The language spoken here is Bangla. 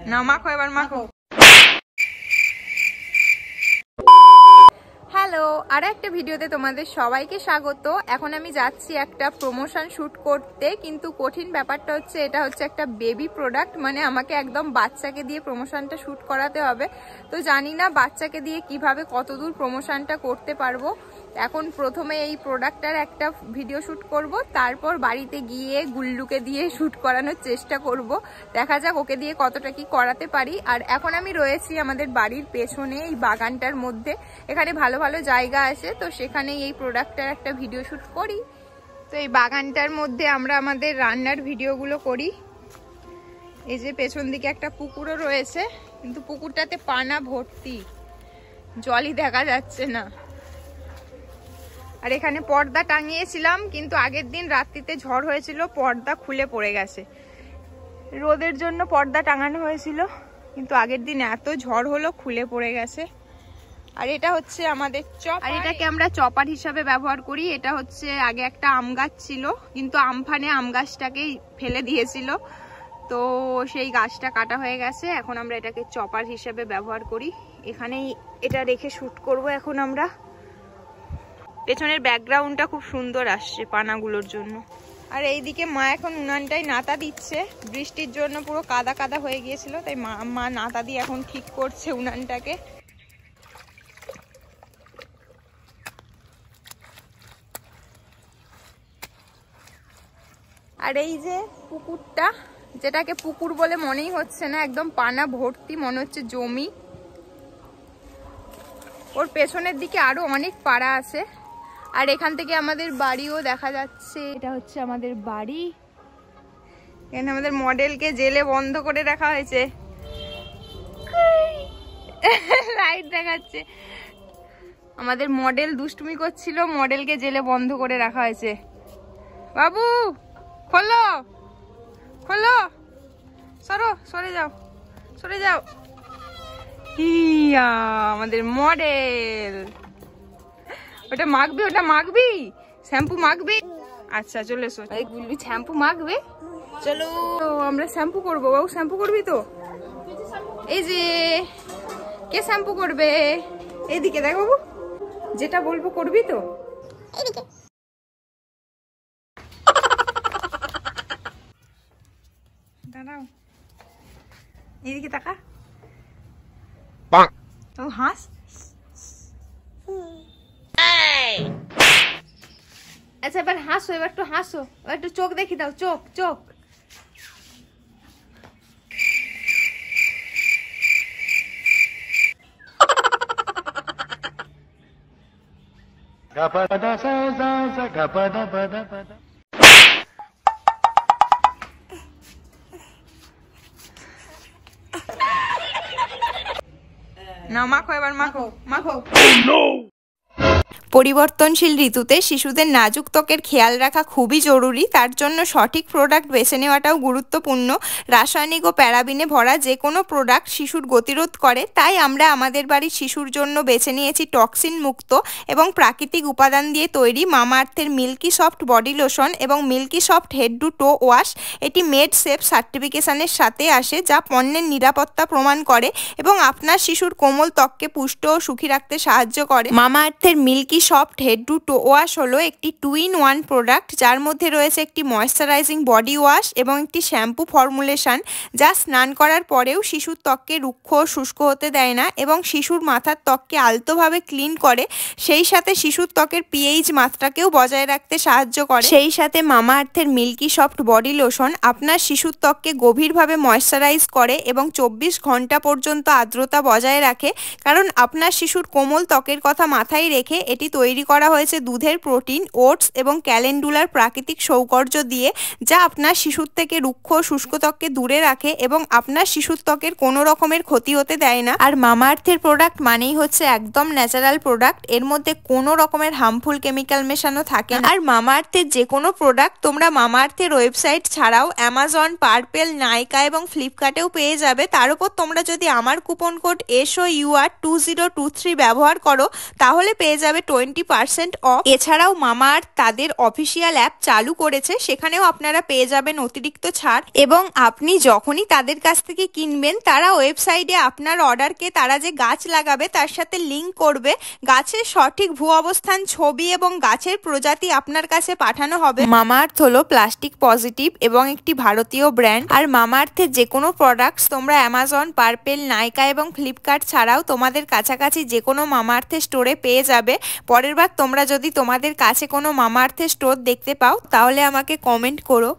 না মাখো, এবার মাখো। হ্যালো, আর একটা ভিডিওতে তোমাদের সবাইকে স্বাগত। এখন আমি যাচ্ছি একটা প্রমোশন শুট করতে, কিন্তু কঠিন ব্যাপারটা হচ্ছে এটা হচ্ছে একটা বেবি প্রোডাক্ট, মানে আমাকে একদম বাচ্চাকে দিয়ে প্রমোশনটা শুট করাতে হবে। তো জানি না বাচ্চাকে দিয়ে কিভাবে কতদূর প্রমোশনটা করতে পারবো। এখন প্রথমে এই প্রোডাক্টটার একটা ভিডিও শুট করব, তারপর বাড়িতে গিয়ে গুল্লুকে দিয়ে শুট করানোর চেষ্টা করব। দেখা যাক ওকে দিয়ে কতটা কি করাতে পারি। আর এখন আমি রয়েছি আমাদের বাড়ির পেছনে এই বাগানটার মধ্যে, এখানে ভালো ভালো জায়গা আছে, তো সেখানেই এই প্রোডাক্টটার একটা ভিডিও শুট করি। তো এই বাগানটার মধ্যে আমরা আমাদের রান্নার ভিডিওগুলো করি। এই যে পেছন দিকে একটা পুকুরও রয়েছে, কিন্তু পুকুরটাতে পানা ভর্তি, জলই দেখা যাচ্ছে না। আর এখানে পর্দা টাঙিয়েছিলাম, কিন্তু আগের দিন রাত্রিতে ঝড় হয়েছিল, পর্দা খুলে পড়ে গেছে। রোদের জন্য পর্দা টাঙানো হয়েছিল, কিন্তু আগের দিন এত ঝড় হলো খুলে পড়ে গেছে। আর এটা হচ্ছে আমাদের চপ, আর এটাকে আমরা চপার হিসাবে ব্যবহার করি। এটা হচ্ছে আগে একটা আম গাছ ছিল, কিন্তু আমফানে আম গাছটাকেই ফেলে দিয়েছিল, তো সেই গাছটা কাটা হয়ে গেছে। এখন আমরা এটাকে চপার হিসাবে ব্যবহার করি। এখানেই এটা রেখে শুট করব এখন আমরা। পেছনের ব্যাকগ্রাউন্ডটা খুব সুন্দর আসছে পানাগুলোর জন্য। আর এইদিকে মা এখন উনানটাই নাতা দিচ্ছে, বৃষ্টির জন্য পুরো কাদা কাদা হয়ে গিয়েছিল, তাই মা নাতা দিয়ে এখন ঠিক করছে উনানটাকে। আর এই যে পুকুরটা, যেটাকে পুকুর বলে মনেই হচ্ছে না, একদম পানা ভর্তি, মনে হচ্ছে জমি। ওর পেছনের দিকে আরো অনেক পাড়া আছে। আর এখান থেকে আমাদের বাড়িও দেখা যাচ্ছে। এটা হচ্ছে আমাদের বাড়ি। এখানে আমাদের মডেলকে জেলে বন্ধ করে রাখা হয়েছে, লাইট দেখাচ্ছে। আমাদের মডেল দুষ্টুমি করছিল, মডেলকে জেলে বন্ধ করে রাখা হয়েছে। বাবু খোলো খোলো, সরো, সরে যাও, সরে যাও। ইয়া আমাদের মডেল। ওটা মাখবি, ওটা মাখবি, শ্যাম্পু মাখবি? আচ্ছা চলে এসো। এই গুল্লু শ্যাম্পু মাখবে, চলো আমরা শ্যাম্পু করবো। বাবু শ্যাম্পু করবি তো? এই যে কে শ্যাম্পু করবে? এইদিকে দেখ বাবু, যেটা বলবো করবি তো? এইদিকে দাঁড়াও, এইদিকে তাকা, তো হাস। আচ্ছা এবার হাসো, এবার একটু হাসো, এবার একটু চোখ দেখি দাও, চোখ চোখ। না মাখো, এবার মাখো মাখো। পরিবর্তনশীল ঋতুতে শিশুদের নাজুক ত্বকের খেয়াল রাখা খুবই জরুরি। তার জন্য সঠিক প্রোডাক্ট বেছে নেওয়াটাও গুরুত্বপূর্ণ। রাসায়নিক ও প্যারাবিনে ভরা যে কোনো প্রোডাক্ট শিশুর গতিরোধ করে, তাই আমরা আমাদের বাড়ির শিশুর জন্য বেছে নিয়েছি টক্সিন মুক্ত এবং প্রাকৃতিক উপাদান দিয়ে তৈরি মামাআর্থের মিল্কি সফট বডি লোশন এবং milky soft head to toe wash. এটি মেড সেফ সার্টিফিকেশনের সাথে আসে, যা পণ্যের নিরাপত্তা প্রমাণ করে এবং আপনার শিশুর কোমল ত্বককে পুষ্ট ও সুখী রাখতে সাহায্য করে। মামাআর্থের milky soft head to toe wash হলো একটি 2-in-1 প্রোডাক্ট, যার মধ্যে রয়েছে একটি ময়েশ্চারাইজিং বডি ওয়াশ এবং একটি শ্যাম্পু ফর্মুলেশন, যা স্নান করার পরেও শিশুর ত্বককে রুক্ষ ও শুষ্ক হতে দেয় না এবং শিশুর মাথার ত্বককে আলতোভাবে ক্লিন করে। সেই সাথে শিশুর ত্বকের পিএইচ মাত্রাকেও বজায় রাখতে সাহায্য করে। সেই সাথে মামাআর্থের মিল্কি সফট বডি লোশন আপনার শিশুর ত্বককে গভীরভাবে ময়েশ্চারাইজ করে এবং 24 ঘন্টা পর্যন্ত আর্দ্রতা বজায় রাখে। কারণ আপনার শিশুর কোমল ত্বকের কথা মাথায় রেখে এটি তৈরি করা হয়েছে দুধের প্রোটিন, ওটস এবং ক্যালেন্ডুলার প্রাকৃতিক সৌকর্য দিয়ে, যা আপনার শিশুর থেকে রুক্ষ শুষ্ক ত্বককে দূরে রাখে এবং আপনার শিশুর ত্বকের কোনো রকমের ক্ষতি হতে দেয় না। আর মামাআর্থের প্রোডাক্ট মানেই হচ্ছে একদম ন্যাচারাল প্রোডাক্ট, এর মধ্যে কোনো রকমের হার্মফুল কেমিক্যাল মেশানো থাকে না। আর মামাআর্থের যে কোনো প্রোডাক্ট তোমরা মামাআর্থের ওয়েবসাইট ছাড়াও অ্যামাজন, পার্পেল, নাইকা এবং ফ্লিপকার্টেও পেয়ে যাবে। তার উপর তোমরা যদি আমার কুপন কোড SOUR2023 ব্যবহার করো, তাহলে পেয়ে যাবে 20% অফ। এছাড়াও মামাআর্থ তাদের অফিসিয়াল অ্যাপ চালু করেছে, সেখানেও আপনারা পেয়ে যাবেন অতিরিক্ত ছাড়। এবং আপনি যখনই তাদের কাছ থেকে কিনবেন, তারা ওয়েবসাইটে আপনার অর্ডারকে তারা যে গাছ লাগাবে তার সাথে লিঙ্ক করবে, গাছের সঠিক ভূ অবস্থান, ছবি এবং গাছের প্রজাতি আপনার কাছে পাঠানো হবে। মামাআর্থ হলো প্লাস্টিক পজিটিভ এবং একটি ভারতীয় ব্র্যান্ড। আর মামাআর্থের যে কোনো প্রোডাক্টস তোমরা অ্যামাজন, পার্পেল, নাইকা এবং ফ্লিপকার্ট ছাড়াও তোমাদের কাছাকাছি যে কোনো মামাআর্থের স্টোরে পেয়ে যাবে। পরের বার তোমরা যদি তোমাদের কাছে কোনো মামাআর্থের স্টোর দেখতে পাও তাহলে আমাকে কমেন্ট করো।